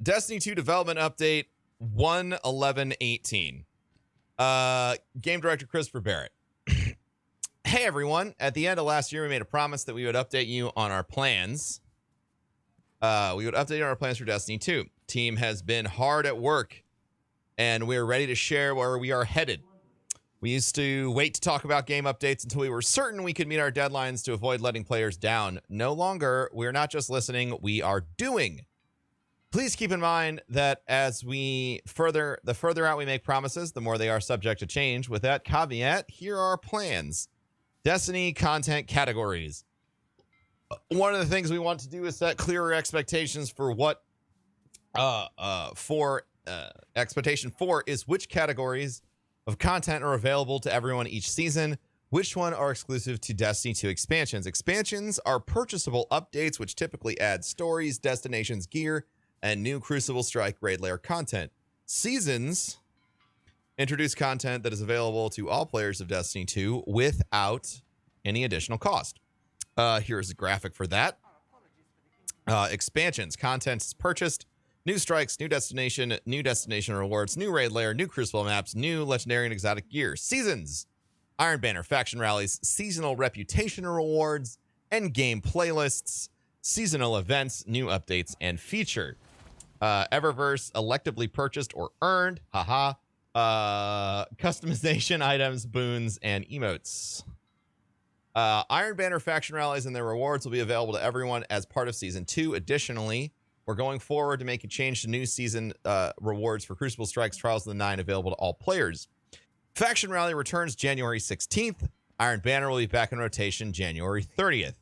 Destiny 2 development update 1/11/18. Game director Christopher Barrett. Hey everyone, at the end of last year we made a promise that we would update you on our plans. We would update you on our plans for Destiny 2. Team has been hard at work and we're ready to share where we are headed. We used to wait to talk about game updates until we were certain we could meet our deadlines to avoid letting players down. No longer, we're not just listening, we are doing. Please keep in mind that as the further out we make promises, the more they are subject to change. With that caveat, here are our plans. Destiny content categories. One of the things we want to do is set clearer expectations for what expectation 4 is which categories of content are available to everyone each season, which one are exclusive to Destiny 2 expansions. Expansions are purchasable updates which typically add stories, destinations, gear, and new Crucible Strike raid layer content. Seasons introduce content that is available to all players of Destiny 2 without any additional cost. Here's a graphic for that. Expansions, content is purchased, new strikes, new destination rewards, new raid layer, new Crucible maps, new legendary and exotic gear. Seasons, Iron Banner, faction rallies, seasonal reputation rewards, endgame playlists, seasonal events, new updates, and feature. Eververse, electively purchased or earned, customization items, boons, and emotes. Iron Banner faction rallies and their rewards will be available to everyone as part of Season 2. Additionally, we're going forward to make a change to new season rewards for Crucible Strikes, Trials of the Nine available to all players. Faction Rally returns January 16th. Iron Banner will be back in rotation January 30th.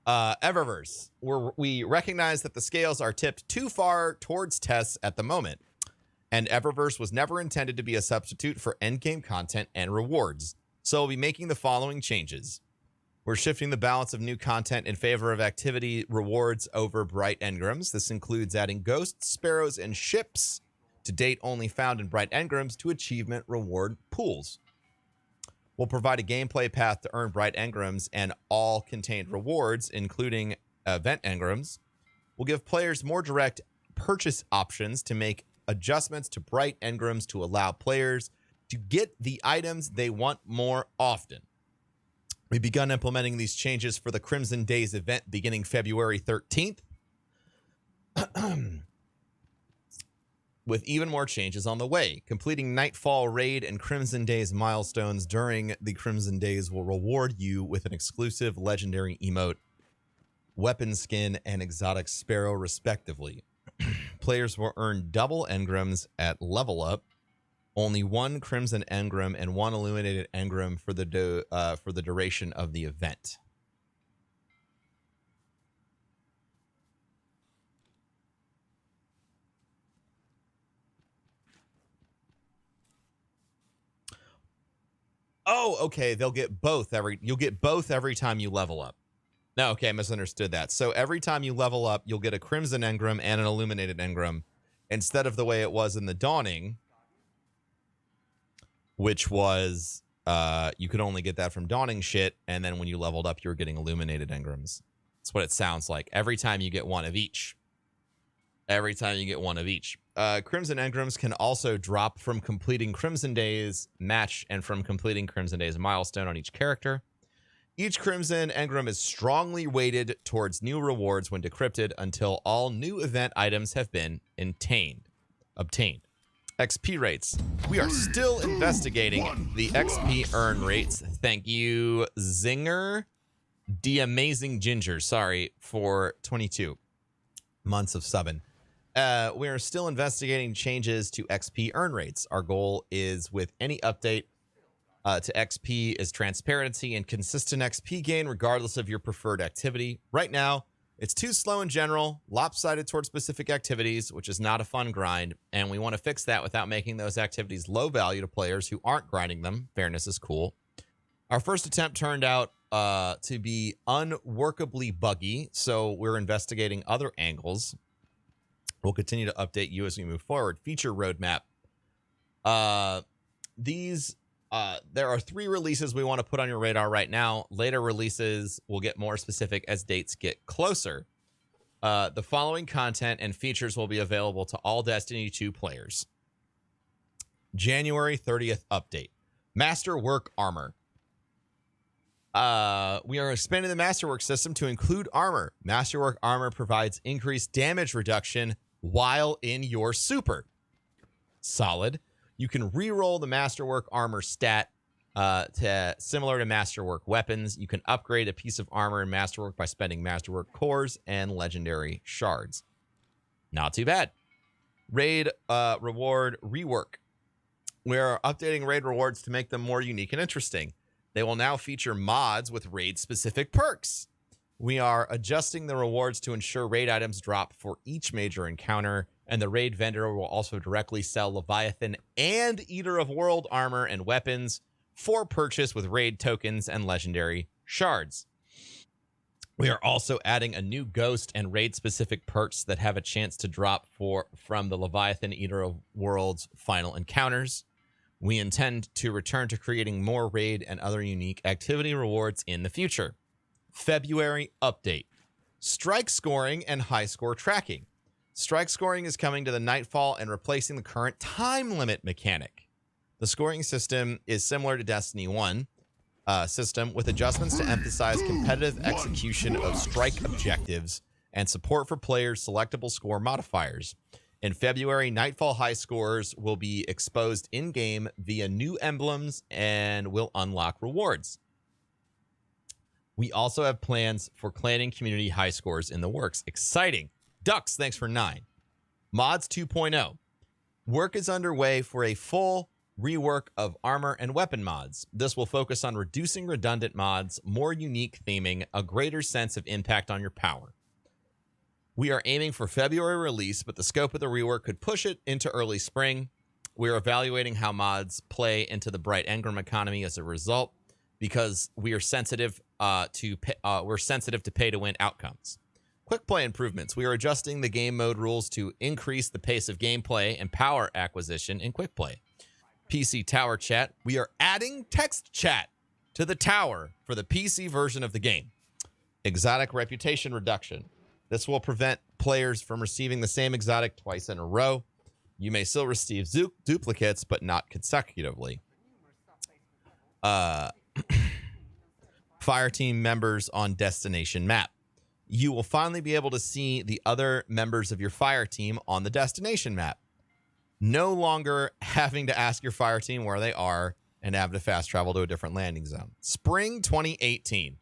Eververse, we recognize that the scales are tipped too far towards tests at the moment, and Eververse was never intended to be a substitute for endgame content and rewards, so we'll be making the following changes. We're shifting the balance of new content in favor of activity rewards over bright engrams. This includes adding ghosts, sparrows, and ships, to date only found in bright engrams, to achievement reward pools. We'll provide a gameplay path to earn bright engrams and all contained rewards, including event engrams. We'll give players more direct purchase options to make adjustments to bright engrams to allow players to get the items they want more often. We've begun implementing these changes for the Crimson Days event beginning February 13th. With even more changes on the way. Completing Nightfall Raid and Crimson Days milestones during the Crimson Days will reward you with an exclusive legendary emote, weapon skin, and exotic sparrow, respectively. Players will earn double engrams at level up, only one Crimson engram and one illuminated engram for the duration of the event. Oh, okay. You'll get both every time you level up. No, okay, I misunderstood that. So every time you level up, you'll get a Crimson engram and an illuminated engram, instead of the way it was in the Dawning, which was you could only get that from Dawning shit, and then when you leveled up, you were getting illuminated engrams. That's what it sounds like. Every time you get one of each. Crimson engrams can also drop from completing Crimson Days match and from completing Crimson Days milestone on each character. Each Crimson engram is strongly weighted towards new rewards when decrypted until all new event items have been obtained. XP rates. We are still investigating the XP earn rates. Thank you, Zinger. The Amazing Ginger, sorry, for 22 months of subbing. We are still investigating changes to XP earn rates. Our goal is, with any update to XP, is transparency and consistent XP gain regardless of your preferred activity. Right now, it's too slow in general, lopsided towards specific activities, which is not a fun grind, and we want to fix that without making those activities low value to players who aren't grinding them. Fairness is cool. Our first attempt turned out to be unworkably buggy, so we're investigating other angles. We'll continue to update you as we move forward. Feature roadmap. There are 3 releases we want to put on your radar right now. Later releases will get more specific as dates get closer. The following content and features will be available to all Destiny 2 players. January 30th update. Masterwork Armor. We are expanding the Masterwork system to include armor. Masterwork Armor provides increased damage reduction while in your super. Solid. You can reroll the Masterwork Armor stat similar to Masterwork weapons. You can upgrade a piece of armor in Masterwork by spending Masterwork cores and legendary shards. Not too bad. Raid reward rework. We're updating raid rewards to make them more unique and interesting. They will now feature mods with raid-specific perks. We are adjusting the rewards to ensure raid items drop for each major encounter, and the raid vendor will also directly sell Leviathan and Eater of World armor and weapons for purchase with raid tokens and legendary shards. We are also adding a new ghost and raid-specific perks that have a chance to drop from the Leviathan Eater of World's final encounters. We intend to return to creating more raid and other unique activity rewards in the future. February update. Strike scoring and high score tracking. Strike scoring is coming to the Nightfall and replacing the current time limit mechanic. The scoring system is similar to Destiny 1 system, with adjustments to emphasize competitive execution of strike objectives and support for players' selectable score modifiers. In February, Nightfall high scores will be exposed in-game via new emblems and will unlock rewards. We also have plans for clanning community high scores in the works. Exciting. Ducks, thanks for 9. Mods 2.0. Work is underway for a full rework of armor and weapon mods. This will focus on reducing redundant mods, more unique theming, a greater sense of impact on your power. We are aiming for February release, but the scope of the rework could push it into early spring. We are evaluating how mods play into the bright engram economy as a result, because we are sensitive to pay-to-win outcomes. Quick play improvements. We are adjusting the game mode rules to increase the pace of gameplay and power acquisition in quick play. PC Tower Chat. We are adding text chat to the tower for the PC version of the game. Exotic reputation reduction. This will prevent players from receiving the same exotic twice in a row. You may still receive duplicates, but not consecutively. Fireteam members on destination map. You will finally be able to see the other members of your fire team on the destination map. No longer having to ask your fire team where they are and have to fast travel to a different landing zone. Spring 2018.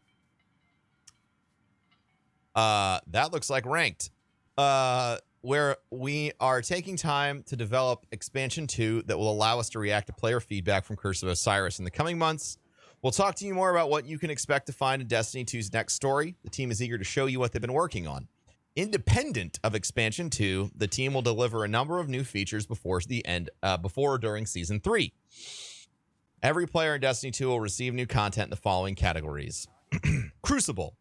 That looks like ranked. Where we are taking time to develop expansion 2 that will allow us to react to player feedback from Curse of Osiris in the coming months. We'll talk to you more about what you can expect to find in Destiny 2's next story. The team is eager to show you what they've been working on. Independent of Expansion 2, the team will deliver a number of new features before or during Season 3. Every player in Destiny 2 will receive new content in the following categories. Crucible.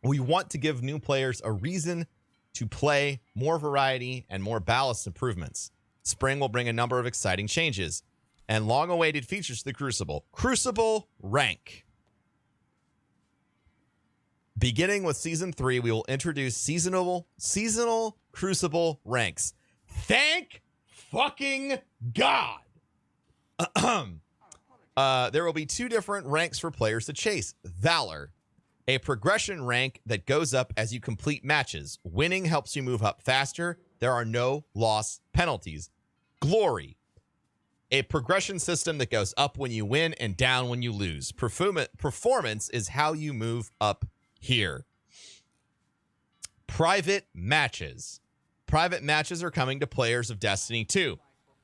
We want to give new players a reason to play, more variety, and more balanced improvements. Spring will bring a number of exciting changes and long-awaited features to the Crucible. Crucible Rank. Beginning with Season 3, we will introduce seasonal Crucible ranks. Thank fucking God! There will be 2 different ranks for players to chase. Valor, a progression rank that goes up as you complete matches. Winning helps you move up faster. There are no loss penalties. Glory, a progression system that goes up when you win and down when you lose. Performance is how you move up here. Private matches. Private matches are coming to players of Destiny 2.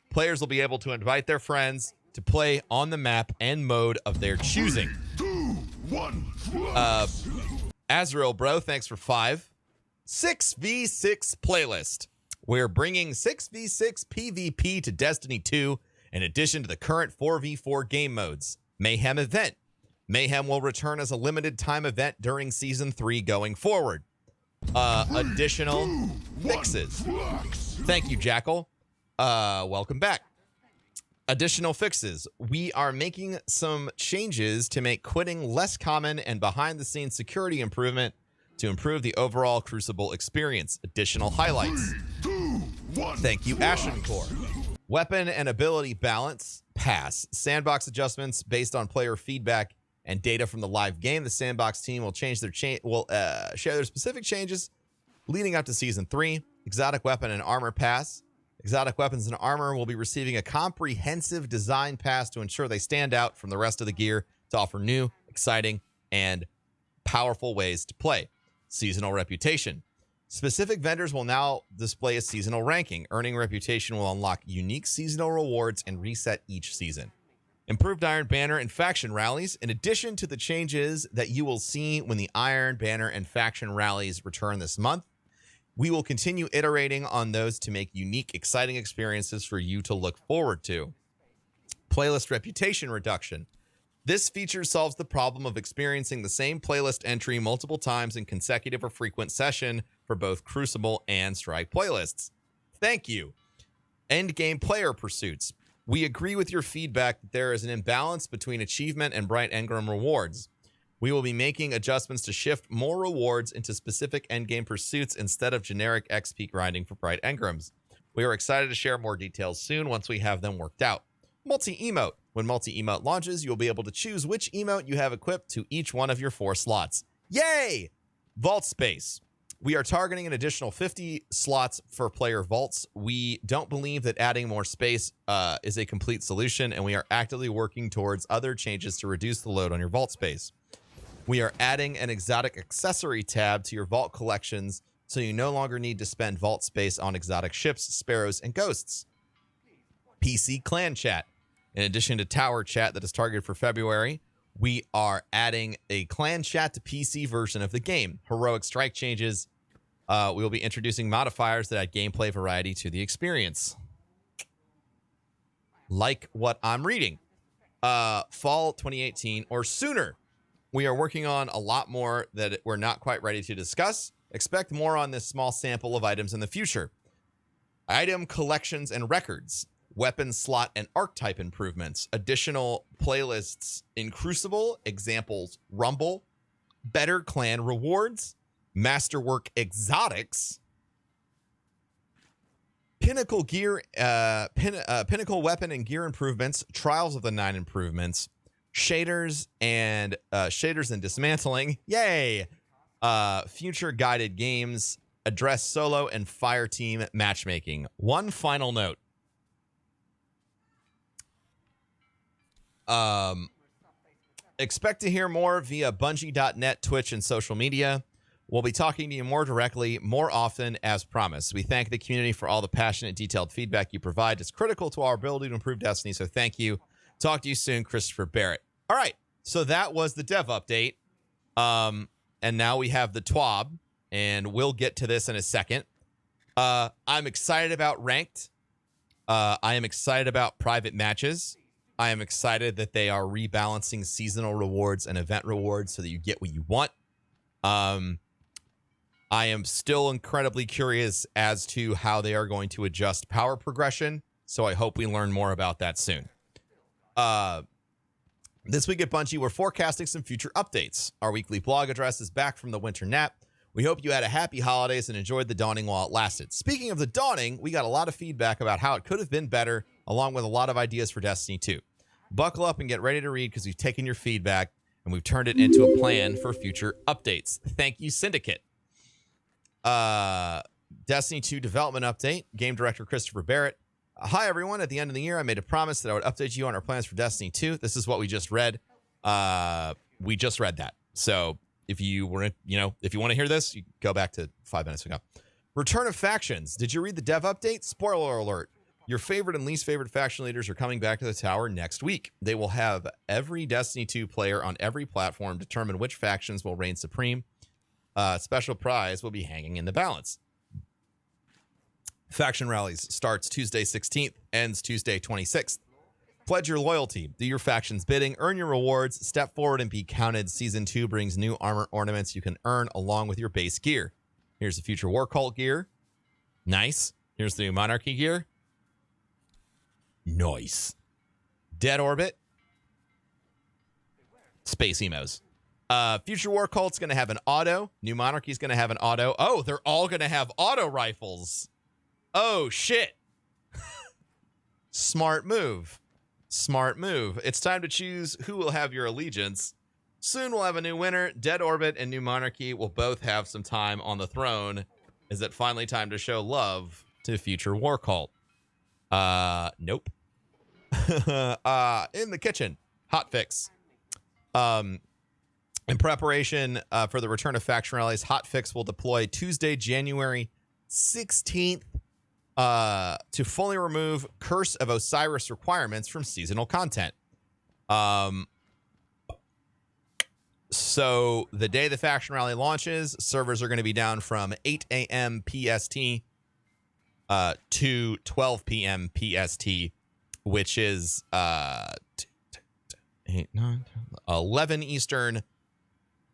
Players will be able to invite their friends to play on the map and mode of their choosing. 3, 2, 1. Azrael, bro, thanks for 5. 6v6 playlist. We're bringing 6v6 PvP to Destiny 2 in addition to the current 4v4 game modes. Mayhem event. Mayhem will return as a limited time event during Season 3 going forward. Additional fixes. Thank you, Jackal. Welcome back. Additional fixes. We are making some changes to make quitting less common and behind-the-scenes security improvement to improve the overall Crucible experience. Additional highlights. 3, 2, 1. Thank you, Ashen Core. Weapon and ability balance, pass. Sandbox adjustments based on player feedback and data from the live game. The Sandbox team will share their specific changes leading up to Season 3. Exotic weapon and armor pass. Exotic weapons and armor will be receiving a comprehensive design pass to ensure they stand out from the rest of the gear to offer new, exciting, and powerful ways to play. Seasonal reputation. Specific vendors will now display a seasonal ranking. Earning reputation will unlock unique seasonal rewards and reset each season. Improved Iron Banner and faction rallies. In addition to the changes that you will see when the Iron Banner and faction rallies return this month, we will continue iterating on those to make unique, exciting experiences for you to look forward to. Playlist reputation reduction. This feature solves the problem of experiencing the same playlist entry multiple times in consecutive or frequent session for both Crucible and Strike playlists. Thank you. Endgame player pursuits. We agree with your feedback that there is an imbalance between achievement and Bright Engram rewards. We will be making adjustments to shift more rewards into specific endgame pursuits instead of generic XP grinding for Bright Engrams. We are excited to share more details soon once we have them worked out. Multi-emote. When multi-emote launches, you'll be able to choose which emote you have equipped to each one of your 4 slots. Yay! Vault space. We are targeting an additional 50 slots for player vaults. We don't believe that adding more space is a complete solution, and we are actively working towards other changes to reduce the load on your vault space. We are adding an exotic accessory tab to your vault collections, so you no longer need to spend vault space on exotic ships, sparrows, and ghosts. PC clan chat. In addition to tower chat that is targeted for February, we are adding a clan chat to PC version of the game. Heroic strike changes. We will be introducing modifiers that add gameplay variety to the experience. Like what I'm reading. Fall 2018 or sooner. We are working on a lot more that we're not quite ready to discuss. Expect more on this small sample of items in the future. Item collections and records. Weapon slot and archetype improvements. Additional playlists in Crucible. Examples: Rumble. Better clan rewards. Masterwork exotics. Pinnacle gear, pinnacle weapon and gear improvements. Trials of the 9 improvements. Shaders and dismantling. Yay! Future guided games. Address solo and fire team matchmaking. One final note. Expect to hear more via Bungie.net, Twitch, and social media. We'll be talking to you more directly, more often, as promised. We thank the community for all the passionate, detailed feedback you provide. It's critical to our ability to improve Destiny, so thank you. Talk to you soon, Christopher Barrett. All right, so that was the dev update. And now we have the TWAB, and we'll get to this in a second. I'm excited about ranked. I am excited about private matches. I am excited that they are rebalancing seasonal rewards and event rewards so that you get what you want. I am still incredibly curious as to how they are going to adjust power progression, so I hope we learn more about that soon. This week at Bungie, we're forecasting some future updates. Our weekly blog address is back from the winter nap. We hope you had a happy holidays and enjoyed the dawning while it lasted. Speaking of the dawning, we got a lot of feedback about how it could have been better, along with a lot of ideas for Destiny 2. Buckle up and get ready to read because we've taken your feedback and we've turned it into a plan for future updates. Thank you, Syndicate. Destiny 2 development update. Game director Christopher Barrett. Hi, everyone. At the end of the year, I made a promise that I would update you on our plans for Destiny 2. This is what we just read. We just read that. So if you were, if you want to hear this, you go back to 5 minutes ago. Return of factions. Did you read the dev update? Spoiler alert. Your favorite and least favorite faction leaders are coming back to the tower next week. They will have every Destiny 2 player on every platform determine which factions will reign supreme. Special prize will be hanging in the balance. Faction Rallies starts Tuesday 16th, ends Tuesday 26th. Pledge your loyalty, do your faction's bidding, earn your rewards, step forward and be counted. Season 2 brings new armor ornaments you can earn along with your base gear. Here's the future War Cult gear. Nice. Here's the new Monarchy gear. Nice. Dead Orbit. Space emos. Future War Cult's going to have an auto. New Monarchy's going to have an auto. Oh, they're all going to have auto rifles. Oh, shit. Smart move. Smart move. It's time to choose who will have your allegiance. Soon we'll have a new winner. Dead Orbit and New Monarchy will both have some time on the throne. Is it finally time to show love to Future War Cult? Nope. In the kitchen. Hot fix. In preparation for the return of Faction Rallies, Hotfix will deploy Tuesday, January 16th to fully remove Curse of Osiris requirements from seasonal content. So the day the Faction Rally launches, servers are going to be down from 8 a.m. PST to 12 p.m. PST, which is 8, 9, 11 Eastern,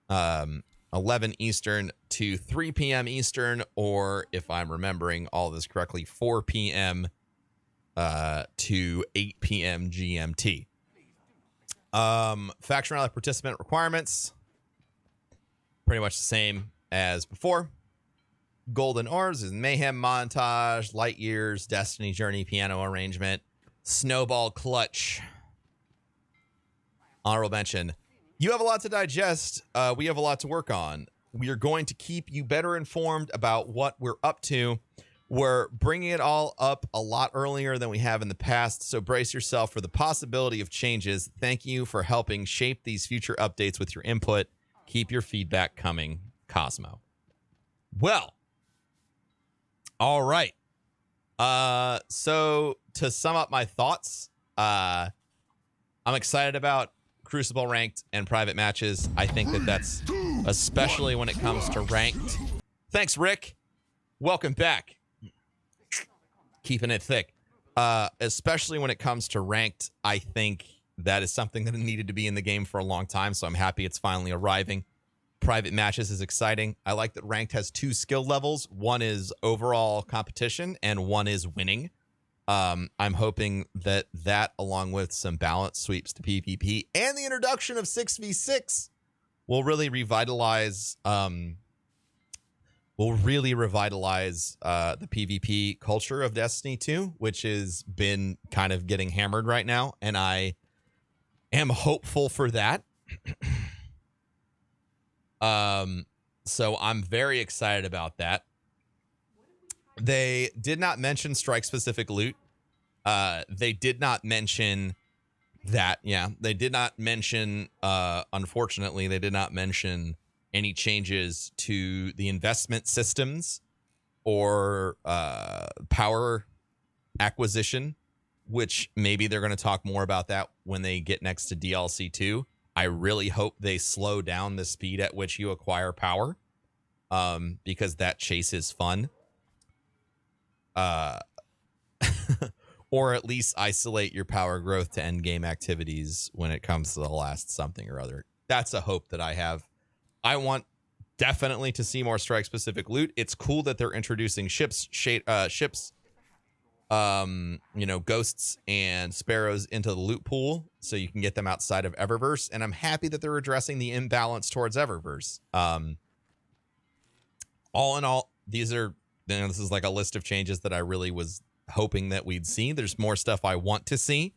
11 Eastern to 3 p.m. Eastern, or if I'm remembering all this correctly, 4 p.m. to 8 p.m. GMT. Faction Rally participant requirements, pretty much the same as before. Golden Orbs is Mayhem Montage, Light Years, Destiny Journey Piano Arrangement, Snowball Clutch. Honorable mention. You have a lot to digest. We have a lot to work on. We are going to keep you better informed about what we're up to. We're bringing it all up a lot earlier than we have in the past, so brace yourself for the possibility of changes. Thank you for helping shape these future updates with your input. Keep your feedback coming, Cosmo. Well, all right. So to sum up my thoughts, I'm excited about Crucible ranked and private matches. I think that's especially when it comes to ranked. Thanks, Rick. Welcome back. Keeping it thick. Especially when it comes to ranked, I think that is something that needed to be in the game for a long time, so I'm happy it's finally arriving. Private matches is exciting. I like that ranked has 2 skill levels. One is overall competition, and one is winning. I'm hoping that along with some balance sweeps to PvP and the introduction of 6v6 will really revitalize the PvP culture of Destiny 2, which has been kind of getting hammered right now, and I am hopeful for that. So I'm very excited about that. They did not mention strike-specific loot. They did not mention that. Yeah, they did not mention, unfortunately, they did not mention any changes to the investment systems or power acquisition, which maybe they're going to talk more about that when they get next to DLC 2. I really hope they slow down the speed at which you acquire power, because that chase is fun. Or at least isolate your power growth to end game activities when it comes to the last something or other. That's a hope that I have. I want definitely to see more strike specific loot. It's cool that they're introducing ships, ghosts and sparrows into the loot pool so you can get them outside of Eververse. And I'm happy that they're addressing the imbalance towards Eververse. All in all, this is like a list of changes that I really was hoping that we'd see. There's more stuff I want to see.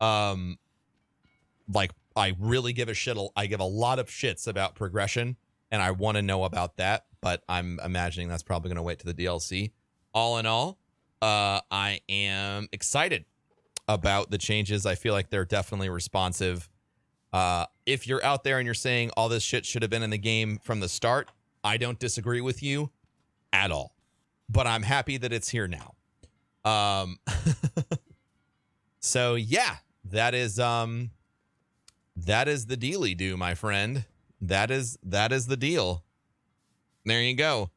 Like I really give I give a lot of shits about progression, and I want to know about that, but I'm imagining that's probably going to wait to the DLC. All in all, I am excited about the changes. I feel like they're definitely responsive. If you're out there and you're saying all this shit should have been in the game from the start, I don't disagree with you at all, but I'm happy that it's here now. So yeah, that is the dealy do, my friend. That is the deal. There you go.